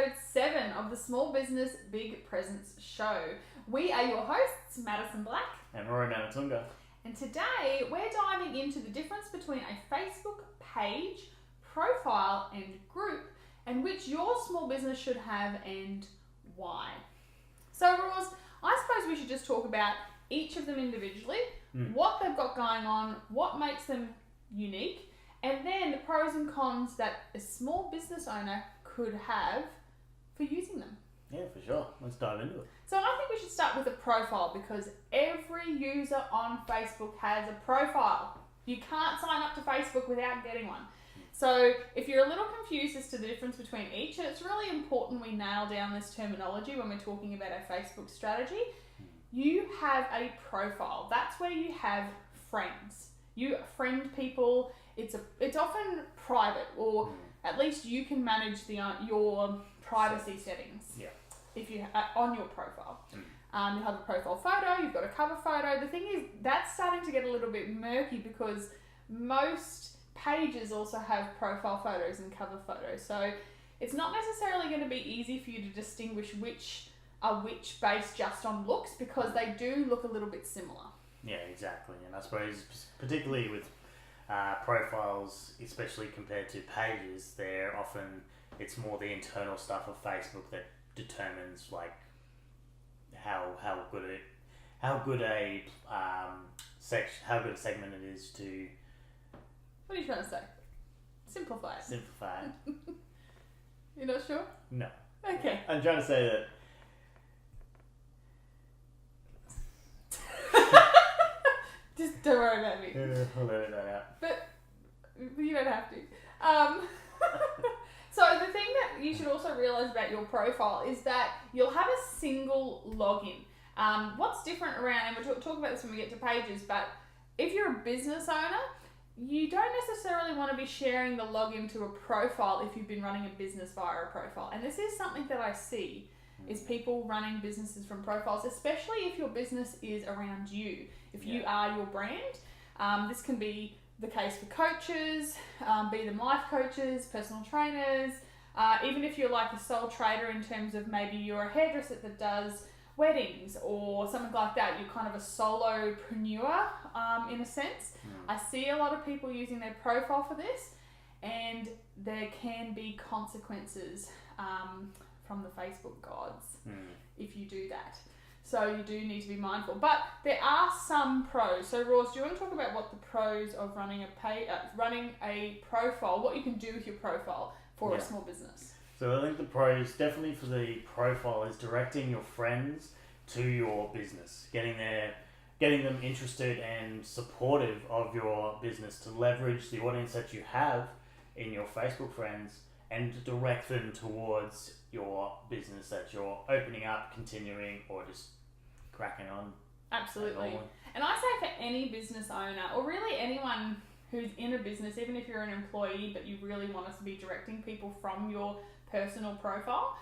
episode 7 of the Small Business Big Presence show. We are your hosts, Madison Black and Rory Manatunga. And today we're diving into the difference between a Facebook page, profile and group, and which your small business should have and why. So Roz, I suppose we should just talk about each of them individually, what they've got going on, what makes them unique, and then the pros and cons that a small business owner could have for using them. Yeah, for sure. Let's dive into it. So I think we should start with a profile because every user on Facebook has a profile. You can't sign up to Facebook without getting one. So if you're a little confused as to the difference between each, and it's really important we nail down this terminology when we're talking about our Facebook strategy. You have a profile. That's where you have friends. You friend people. It's often private, or at least you can manage your privacy settings. Yeah. If you on your profile, you have a profile photo. You've got a cover photo. The thing is, that's starting to get a little bit murky because most pages also have profile photos and cover photos. So it's not necessarily going to be easy for you to distinguish which are which based just on looks, because they do look a little bit similar. Yeah, exactly. And I suppose particularly with profiles, especially compared to pages, it's more the internal stuff of Facebook that determines like how good a segment it is to. What are you trying to say? Simplify it. Simplify it. You're not sure? No. Okay. I'm trying to say that. Just don't worry about me. I'll let that out. But you don't have to. So the thing that you should also realize about your profile is that you'll have a single login. What's different around, and we'll talk about this when we get to pages, but if you're a business owner, you don't necessarily want to be sharing the login to a profile if you've been running a business via a profile. And this is something that I see, is people running businesses from profiles, especially if your business is around you. If you are your brand, this can be the case for coaches, be them life coaches, personal trainers, even if you're like a sole trader in terms of maybe you're a hairdresser that does weddings or something like that. You're kind of a solopreneur in a sense. I see a lot of people using their profile for this, and there can be consequences from the Facebook gods if you do that. So you do need to be mindful. But there are some pros. So Ross, do you want to talk about what the pros of running a profile, what you can do with your profile for a small business? So I think the pros, definitely for the profile, is directing your friends to your business, getting them interested and supportive of your business, to leverage the audience that you have in your Facebook friends and direct them towards your business that you're opening up, continuing, or just cracking on. Absolutely. And I say for any business owner, or really anyone who's in a business, even if you're an employee but you really want us to be directing people from your personal profile,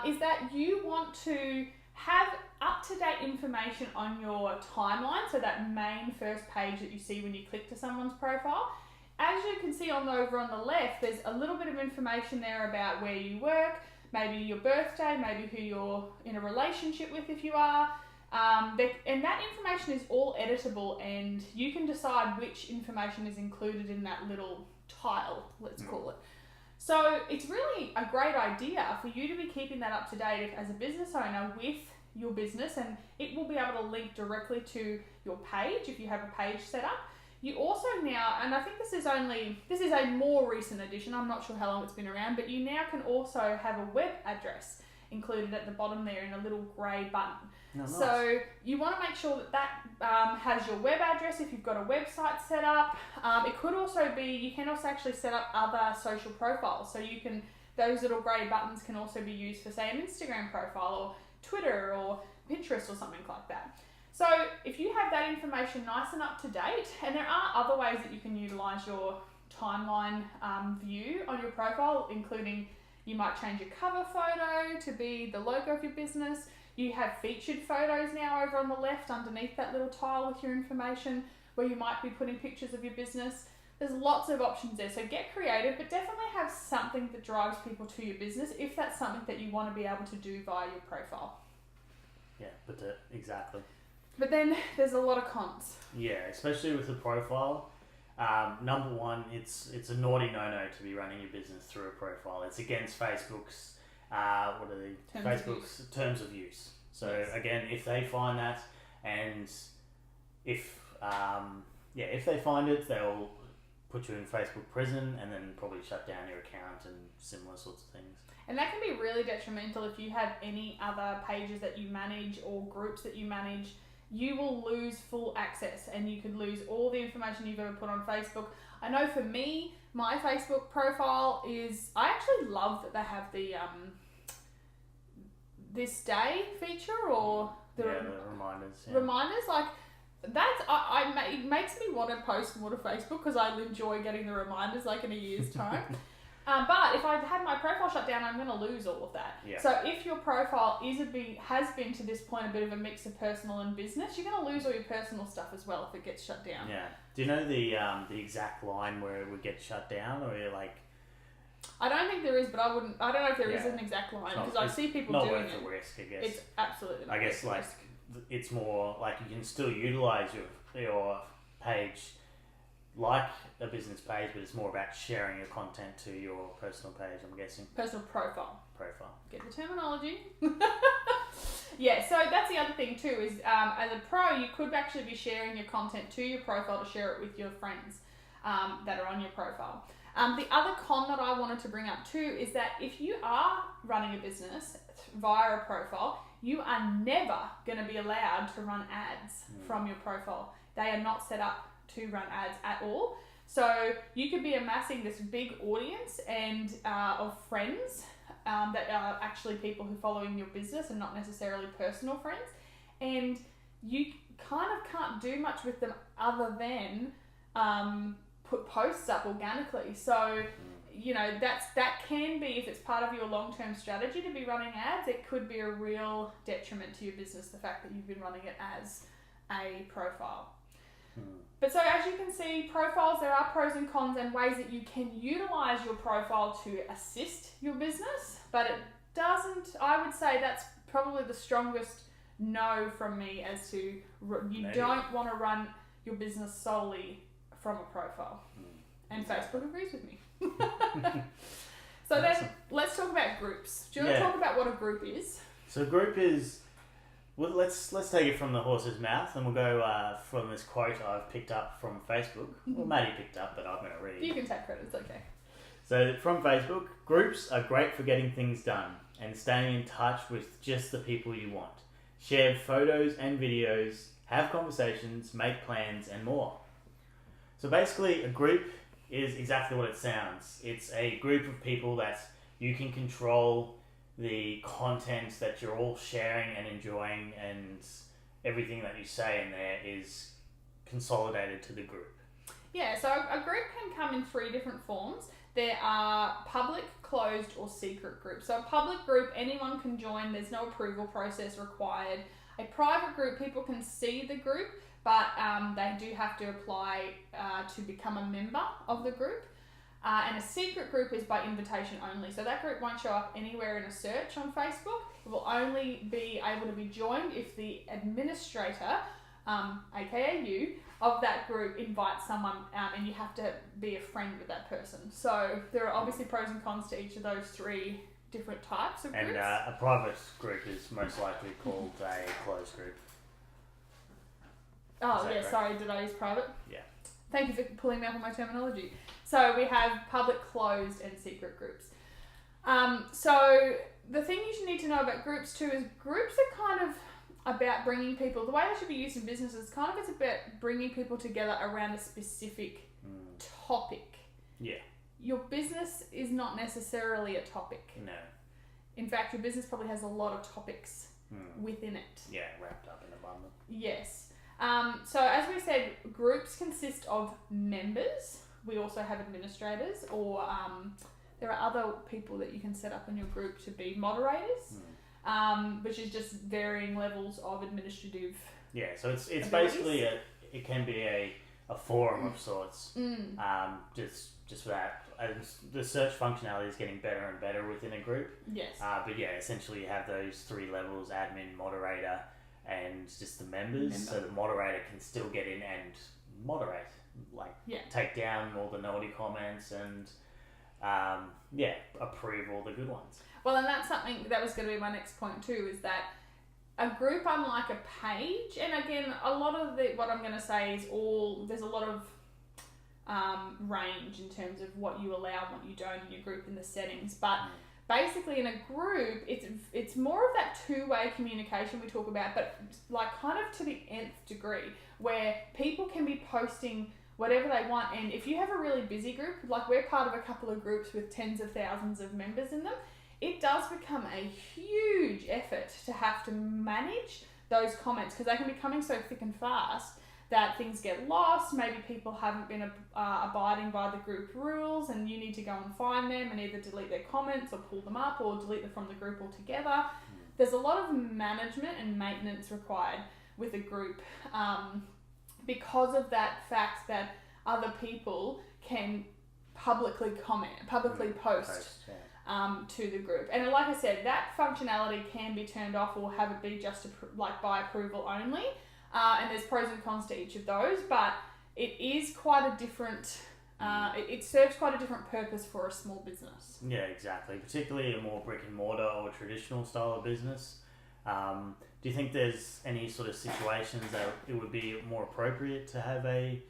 is that you want to have up-to-date information on your timeline, so that main first page that you see when you click to someone's profile. As you can see over on the left, there's a little bit of information there about where you work, maybe your birthday, maybe who you're in a relationship with if you are. And that information is all editable, and you can decide which information is included in that little tile, let's call it. So it's really a great idea for you to be keeping that up to date as a business owner with your business, and it will be able to link directly to your page if you have a page set up. You also now, and I think this is a more recent addition, I'm not sure how long it's been around, but you now can also have a web address included at the bottom there in a little grey button. Oh, nice. So you want to make sure that has your web address if you've got a website set up. It could also be, you can also actually set up other social profiles. So you can, those little grey buttons can also be used for, say, an Instagram profile or Twitter or Pinterest or something like that. So if you have that information nice and up to date, and there are other ways that you can utilise your timeline view on your profile, including you might change your cover photo to be the logo of your business. You have featured photos now over on the left underneath that little tile with your information, where you might be putting pictures of your business. There's lots of options there. So get creative, but definitely have something that drives people to your business if that's something that you want to be able to do via your profile. Yeah, but exactly. But then there's a lot of cons. Yeah, especially with the profile. Number one, it's a naughty no-no to be running your business through a profile. It's against Facebook's terms of use. So yes. Again, if they find that, and if they find it, they'll put you in Facebook prison and then probably shut down your account and similar sorts of things. And that can be really detrimental if you have any other pages that you manage or groups that you manage. You will lose full access and you could lose all the information you've ever put on Facebook. I know for me, my Facebook profile is, I actually love that they have the this day feature or the reminders. Yeah. Reminders, like that's, it makes me want to post more to Facebook because I enjoy getting the reminders like in a year's time. But if I had my profile shut down, I'm going to lose all of that. Yeah. So if your profile has been to this point a bit of a mix of personal and business, you're going to lose all your personal stuff as well if it gets shut down. Yeah. Do you know the exact line where it would get shut down, or you're like? I don't think there is, but I don't know if there is an exact line because I see people doing it. Not worth the risk, I guess. It's absolutely not. I guess worth the risk. It's more like you can still utilize your page like a business page, but it's more about sharing your content to your personal page, I'm guessing. Personal profile. Get the terminology. Yeah, so that's the other thing too is as a pro, you could actually be sharing your content to your profile to share it with your friends that are on your profile. The other con that I wanted to bring up too is that if you are running a business via a profile, you are never going to be allowed to run ads from your profile. They are not set up to run ads at all. So you could be amassing this big audience and of friends that are actually people who are following your business and not necessarily personal friends. And you kind of can't do much with them other than put posts up organically. So, you know, that can be, if it's part of your long-term strategy to be running ads, it could be a real detriment to your business, the fact that you've been running it as a profile. But so as you can see, profiles, there are pros and cons and ways that you can utilize your profile to assist your business, but it doesn't, I would say that's probably the strongest no from me as to you don't want to run your business solely from a profile. And Facebook agrees with me. So awesome. Then let's talk about groups. Do you want to talk about what a group is? So a group is, well, let's take it from the horse's mouth, and we'll go from this quote I've picked up from Facebook. Well, Maddie picked up, but I'm going to read. You can take credit, it's okay. So from Facebook, groups are great for getting things done and staying in touch with just the people you want. Share photos and videos, have conversations, make plans, and more. So basically, a group is exactly what it sounds. It's a group of people that you can control the content that you're all sharing and enjoying, and everything that you say in there is consolidated to the group. Yeah, so a group can come in 3 different forms. There are public, closed, or secret groups. So a public group, anyone can join. There's no approval process required. A private group, people can see the group, but they do have to apply to become a member of the group. And a secret group is by invitation only. So that group won't show up anywhere in a search on Facebook. It will only be able to be joined if the administrator, aka you, of that group invites someone, and you have to be a friend with that person. So there are obviously pros and cons to each of those 3 different types of groups. And a private group is most likely called a closed group. Oh, yeah, sorry, did I use private? Yeah. Thank you for pulling me up on my terminology. So we have public, closed, and secret groups. So the thing you should need to know about groups too is groups are kind of about bringing people, the way they should be used in businesses, kind of it's about bringing people together around a specific topic. Yeah. Your business is not necessarily a topic. No. In fact, your business probably has a lot of topics within it. Yeah, wrapped up in a bundle. Yes. So as we said, groups consist of members. We also have administrators, or there are other people that you can set up in your group to be moderators, which is just varying levels of administrative. Yeah, so it's basically it can be a a forum of sorts. Just for that. And the search functionality is getting better and better within a group. Yes. But yeah, essentially you have those 3 levels: admin, moderator, and just the members. So the moderator can still get in and moderate, take down all the naughty comments and approve all the good ones. Well, and that's something that was going to be my next point too, is that a group, unlike a page, and again, a lot of what I'm going to say is there's a lot of range in terms of what you allow and what you don't in your group in the settings, but basically in a group, it's more of that two-way communication we talk about, but like kind of to the nth degree, where people can be posting whatever they want. And if you have a really busy group, like we're part of a couple of groups with tens of thousands of members in them, it does become a huge effort to have to manage those comments, because they can be coming so thick and fast that things get lost. Maybe people haven't been abiding by the group rules, and you need to go and find them and either delete their comments or pull them up or delete them from the group altogether. There's a lot of management and maintenance required with a group because of that fact that other people can publicly post to the group. And like I said, that functionality can be turned off or have it be just by approval only. And there's pros and cons to each of those, but it is quite a different, it serves quite a different purpose for a small business. Yeah, exactly. Particularly a more brick and mortar or traditional style of business. Do you think there's any sort of situations that it would be more appropriate to have a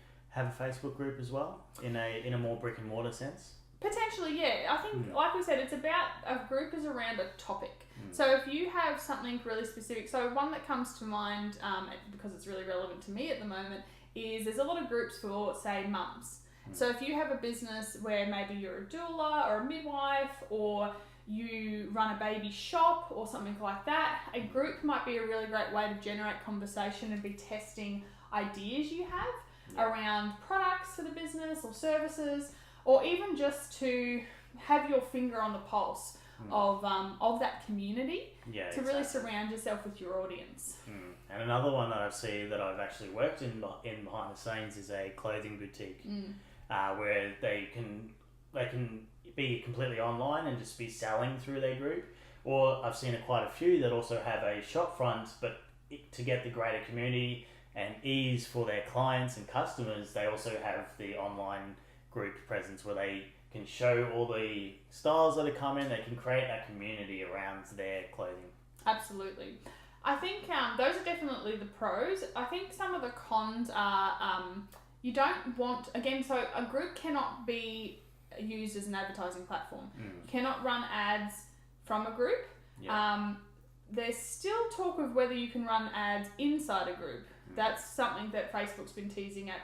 Facebook group as well in a more brick and mortar sense? Potentially, yeah. I think, like we said, it's about a group is around a topic. So if you have something really specific, so one that comes to mind, because it's really relevant to me at the moment, is there's a lot of groups for, say, mums. So if you have a business where maybe you're a doula or a midwife, or you run a baby shop or something like that, a group might be a really great way to generate conversation and be testing ideas you have around products for the business or services, or even just to have your finger on the pulse of that community to really surround yourself with your audience. And another one that I've seen that I've actually worked in behind the scenes is a clothing boutique where they can be completely online and just be selling through their group. Or I've seen quite a few that also have a shop front, but to get the greater community and ease for their clients and customers, they also have the online group presence where they can show all the styles that are coming. They can create a community around their clothing. Absolutely. I think those are definitely the pros. I think some of the cons are you don't want, again, so a group cannot be used as an advertising platform. You cannot run ads from a group. There's still talk of whether you can run ads inside a group. That's something that Facebook's been teasing at,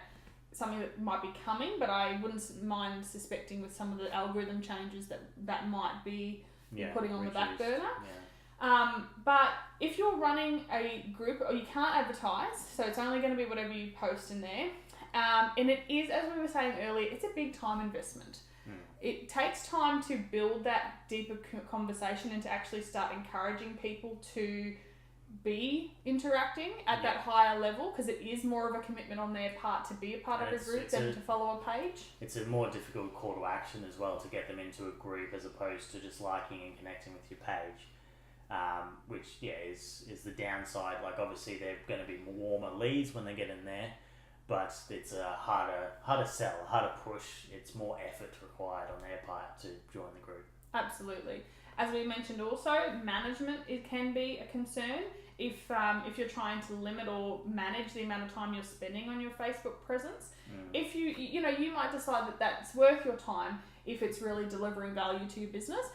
something that might be coming, but I wouldn't mind suspecting with some of the algorithm changes that might be putting on the back burner. But if you're running a group, or you can't advertise, so it's only going to be whatever you post in there. And it is, as we were saying earlier, it's a big time investment. It takes time to build that deeper conversation and to actually start encouraging people to be interacting at that higher level, because it is more of a commitment on their part to be a part of a group than to follow a page. It's a more difficult call to action as well to get them into a group as opposed to just liking and connecting with your page, which is the downside. Like obviously they're going to be warmer leads when they get in there, but it's a harder sell, harder push. It's more effort required on their part to join the group. Absolutely. As we mentioned also, management can be a concern if you're trying to limit or manage the amount of time you're spending on your Facebook presence. If you might decide that that's worth your time if it's really delivering value to your business.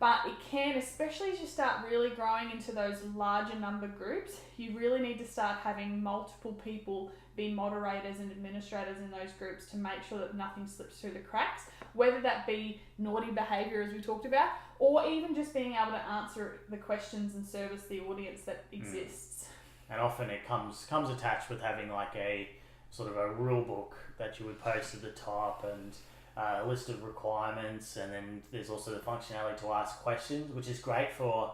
But it can, especially as you start really growing into those larger number groups, you really need to start having multiple people be moderators and administrators in those groups to make sure that nothing slips through the cracks, whether that be naughty behaviour as we talked about, or even just being able to answer the questions and service the audience that exists. And often it comes attached with having like a sort of a rule book that you would post at the top, and a list of requirements, and then there's also the functionality to ask questions, which is great for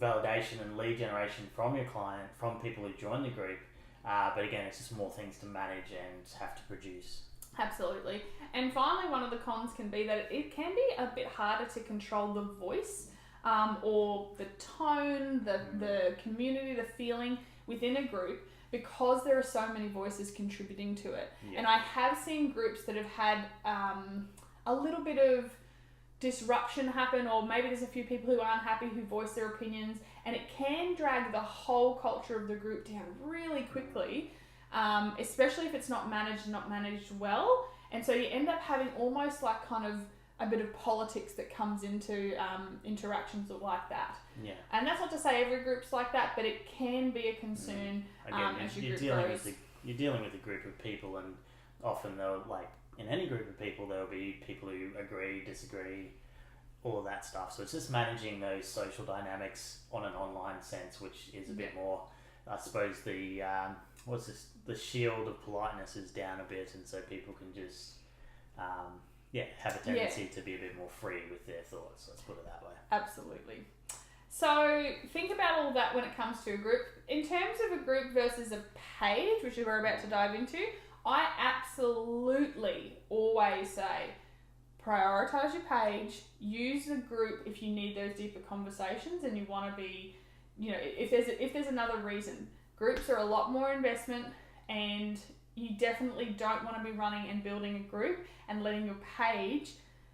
validation and lead generation from your client, from people who join the group. But again, it's just more things to manage and have to produce. Absolutely. And finally, one of the cons can be that it can be a bit harder to control the voice or the tone, the community, the feeling within a group, because there are so many voices contributing to it. Yeah. And I have seen groups that have had a little bit of disruption happen, or maybe there's a few people who aren't happy who voice their opinions, and it can drag the whole culture of the group down really quickly, especially if it's not managed well. And so you end up having almost like kind of a bit of politics that comes into interactions like that. Yeah. And that's not to say every group's like that, but it can be a concern as your group grows. You're dealing with a group of people, and often they'll, like, in any group of people, there'll be people who agree, disagree, all of that stuff. So it's just managing those social dynamics on an online sense, which is a bit more, I suppose, the shield of politeness is down a bit, and so people can just have a tendency to be a bit more free with their thoughts. Let's put it that way. Absolutely. So think about all that when it comes to a group. In terms of a group versus a page, which we're about to dive into, I absolutely always say prioritise your page, use the group if you need those deeper conversations and you want to be, if there's another reason. Groups are a lot more investment, and you definitely don't want to be running and building a group and letting your page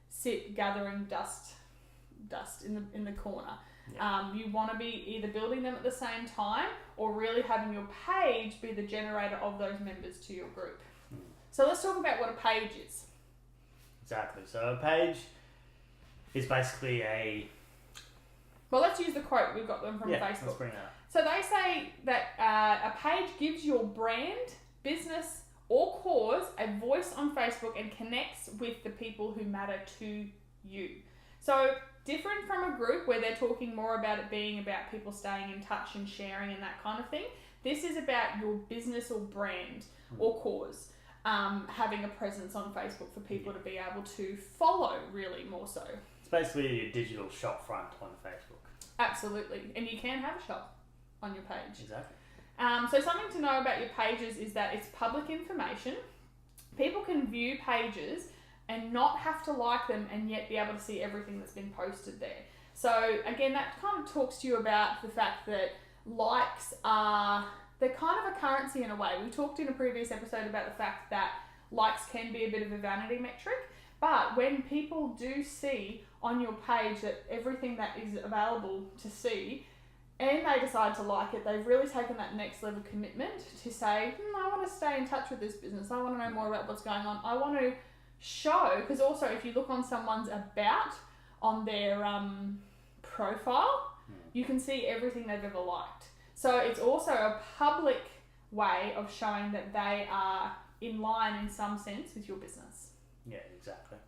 sit gathering dust in the corner. Yeah. You want to be either building them at the same time or really having your page be the generator of those members to your group. So let's talk about what a page is. Exactly. So a page is basically well, let's use the quote. We've got them from Facebook. Let's bring that up. So they say that a page gives your brand, business, or cause a voice on Facebook and connects with the people who matter to you. So different from a group where they're talking more about it being about people staying in touch and sharing and that kind of thing. This is about your business or brand or cause having a presence on Facebook for people to be able to follow, really, more so. It's basically your digital shop front on Facebook. Absolutely. And you can have a shop on your page. Exactly. So something to know about your pages is that it's public information. People can view pages and not have to like them and yet be able to see everything that's been posted there. So again, that kind of talks to you about the fact that likes they're kind of a currency in a way. We talked in a previous episode about the fact that likes can be a bit of a vanity metric, but when people do see on your page that everything that is available to see, and they decide to like it, they've really taken that next level commitment to say, I want to stay in touch with this business. I want to know more about what's going on. I want to show, because also if you look on someone's about on their profile, you can see everything they've ever liked. So it's also a public way of showing that they are in line in some sense with your business. Yeah, exactly.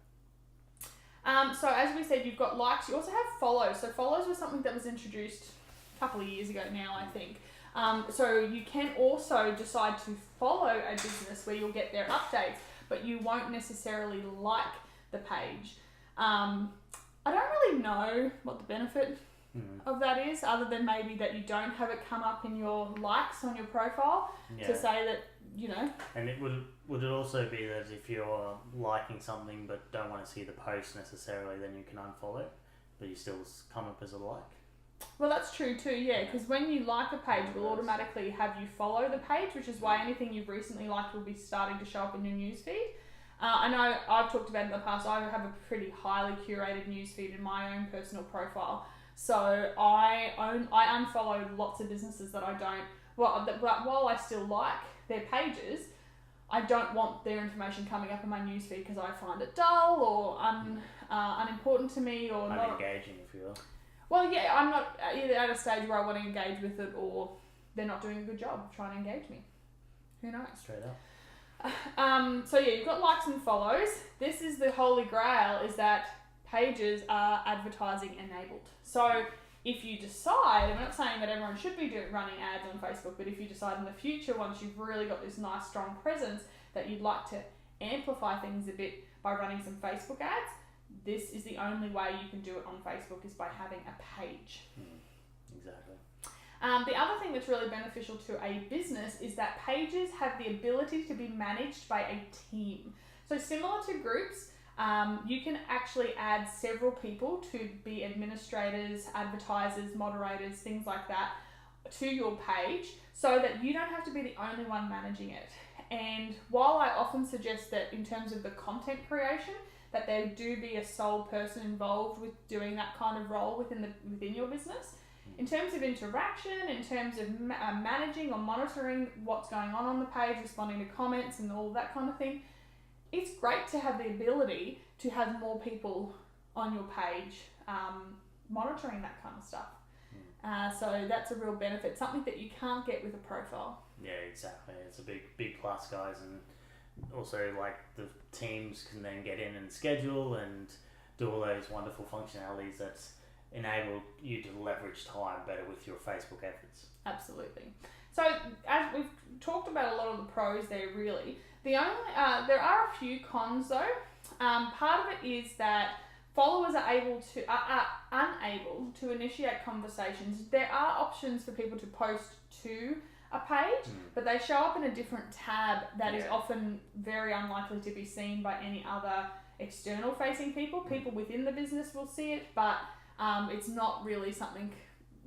So as we said, you've got likes. You also have follows. So follows was something that was introduced a couple of years ago now, I think. So you can also decide to follow a business where you'll get their updates, but you won't necessarily like the page. I don't really know what the benefit of that is, other than maybe that you don't have it come up in your likes on your profile to say that, And it would it also be that if you're liking something but don't want to see the post necessarily, then you can unfollow it, but you still come up as a like? Well, that's true too, because when you like a page, we'll automatically have you follow the page, which is why anything you've recently liked will be starting to show up in your newsfeed. I know I've talked about in the past, I have a pretty highly curated newsfeed in my own personal profile. So I unfollowed lots of businesses that I don't, while I still like their pages, I don't want their information coming up in my newsfeed because I find it dull or unimportant to me or not engaging, if you will. Well, yeah, I'm not either at a stage where I want to engage with it or they're not doing a good job of trying to engage me. Who knows? Straight up. So yeah, you've got likes and follows. This is the holy grail, is that pages are advertising enabled. So if you decide, and we're not saying that everyone should be running ads on Facebook, but if you decide in the future, once you've really got this nice strong presence, that you'd like to amplify things a bit by running some Facebook ads, this is the only way you can do it on Facebook, is by having a page. Exactly. The other thing that's really beneficial to a business is that pages have the ability to be managed by a team. So similar to groups, you can actually add several people to be administrators, advertisers, moderators, things like that to your page so that you don't have to be the only one managing it. And while I often suggest that in terms of the content creation, that there do be a sole person involved with doing that kind of role within your business, in terms of interaction, in terms of managing or monitoring what's going on the page, responding to comments and all that kind of thing, it's great to have the ability to have more people on your page monitoring that kind of stuff. So that's a real benefit, something that you can't get with a profile. Yeah, exactly. It's a big plus, guys, and also like the teams can then get in and schedule and do all those wonderful functionalities that's enable you to leverage time better with your Facebook efforts. Absolutely. So as we've talked about a lot of the pros there, really, there are a few cons though. Part of it is that followers are unable to initiate conversations. There are options for people to post to a page, but they show up in a different tab that is often very unlikely to be seen by any other external facing people. People within the business will see it, but it's not really something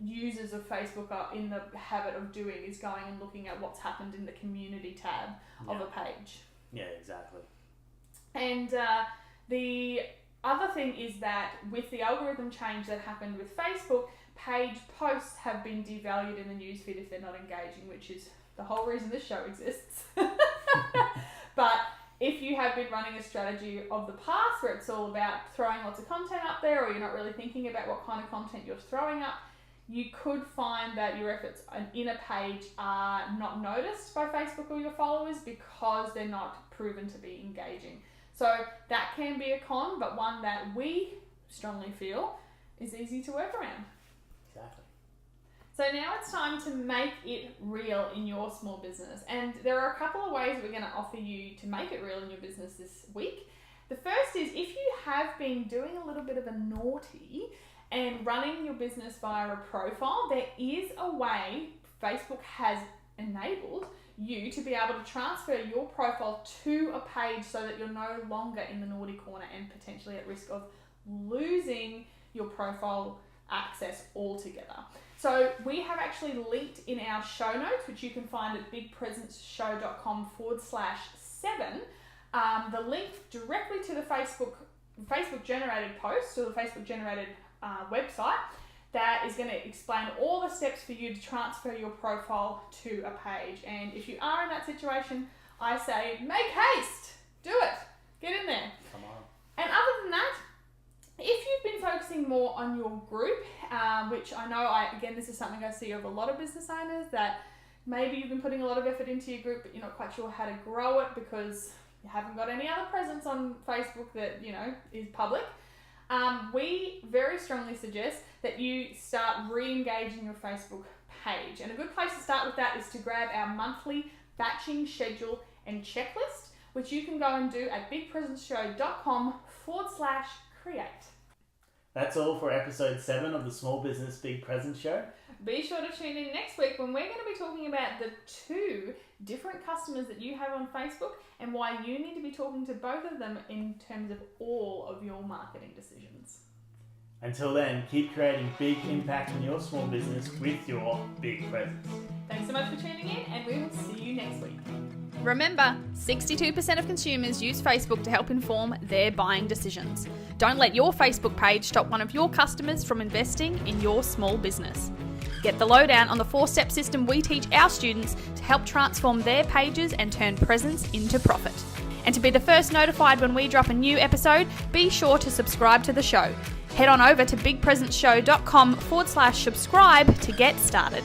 users of Facebook are in the habit of doing, is going and looking at what's happened in the community tab of a page. Yeah, exactly. And the other thing is that with the algorithm change that happened with Facebook, page posts have been devalued in the newsfeed if they're not engaging, which is the whole reason this show exists. But if you have been running a strategy of the past where it's all about throwing lots of content up there, or you're not really thinking about what kind of content you're throwing up, you could find that your efforts in a page are not noticed by Facebook or your followers because they're not proven to be engaging. So that can be a con, but one that we strongly feel is easy to work around. Exactly. So now it's time to make it real in your small business. And there are a couple of ways we're going to offer you to make it real in your business this week. The first is if you have been doing a little bit of a naughty and running your business via a profile, there is a way Facebook has enabled you to be able to transfer your profile to a page so that you're no longer in the naughty corner and potentially at risk of losing your profile access altogether. So we have actually linked in our show notes, which you can find at bigpresenceshow.com/7, the link directly to the Facebook generated post or the Facebook generated website that is going to explain all the steps for you to transfer your profile to a page. And if you are in that situation, I say make haste, do it, get in there. Come on. And other than that, if you've been focusing more on your group, which I know, again, this is something I see of a lot of business owners, that maybe you've been putting a lot of effort into your group, but you're not quite sure how to grow it because you haven't got any other presence on Facebook that, is public. We very strongly suggest that you start re-engaging your Facebook page. And a good place to start with that is to grab our monthly batching schedule and checklist, which you can go and do at bigpresenceshow.com/create. That's all for episode 7 of the Small Business Big Presence Show. Be sure to tune in next week when we're going to be talking about the 2 different customers that you have on Facebook and why you need to be talking to both of them in terms of all of your marketing decisions. Until then, keep creating big impact in your small business with your big presence. Thanks so much for tuning in, and we will see you next week. Remember, 62% of consumers use Facebook to help inform their buying decisions. Don't let your Facebook page stop one of your customers from investing in your small business. Get the lowdown on the 4-step system we teach our students to help transform their pages and turn presence into profit. And to be the first notified when we drop a new episode, be sure to subscribe to the show. Head on over to bigpresenceshow.com/subscribe to get started.